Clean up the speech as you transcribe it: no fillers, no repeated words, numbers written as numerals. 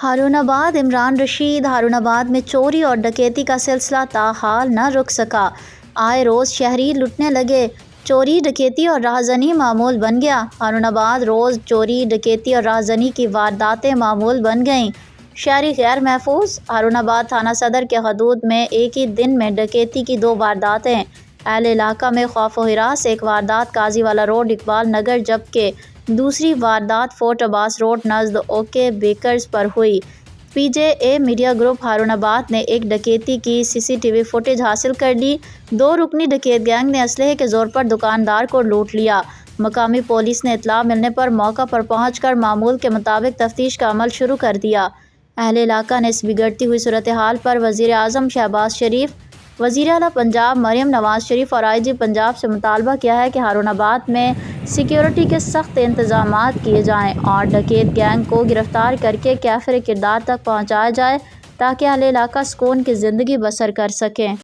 ہارون آباد عمران رشید ہارون آباد میں چوری اور ڈکیتی کا سلسلہ تاحال نہ رک سکا۔ آئے روز شہری لٹنے لگے۔ چوری ڈکیتی اور رہزنی معمول بن گیا۔ ہارون آباد روز چوری ڈکیتی اور رہزنی کی وارداتیں معمول بن گئیں۔ شہری غیر محفوظ۔ ہارون آباد تھانہ صدر کے حدود میں ایک ہی دن میں ڈکیتی کی 2 وارداتیں۔ اہل علاقہ میں خوف و ہراس۔ ایک واردات قاضی والا روڈ اقبال نگر جبکہ دوسری واردات فورٹ عباس روڈ نزد اوکے بیکرز پر ہوئی۔ پی جے اے میڈیا گروپ ہارون آباد نے ایک ڈکیتی کی CCTV فوٹیج حاصل کر لی۔ 2 رکنی ڈکیت گینگ نے اسلحے کے زور پر دکاندار کو لوٹ لیا۔ مقامی پولیس نے اطلاع ملنے پر موقع پر پہنچ کر معمول کے مطابق تفتیش کا عمل شروع کر دیا۔ اہل علاقہ نے اس بگڑتی ہوئی صورتحال پر وزیر اعظم شہباز شریف، وزیر اعلیٰ پنجاب مریم نواز شریف اور IG پنجاب سے مطالبہ کیا ہے کہ ہارون آباد میں سیکیورٹی کے سخت انتظامات کیے جائیں اور ڈکیت گینگ کو گرفتار کرکے کیفر کردار تک پہنچایا جائے تاکہ اہل علاقہ سکون کی زندگی بسر کر سکیں۔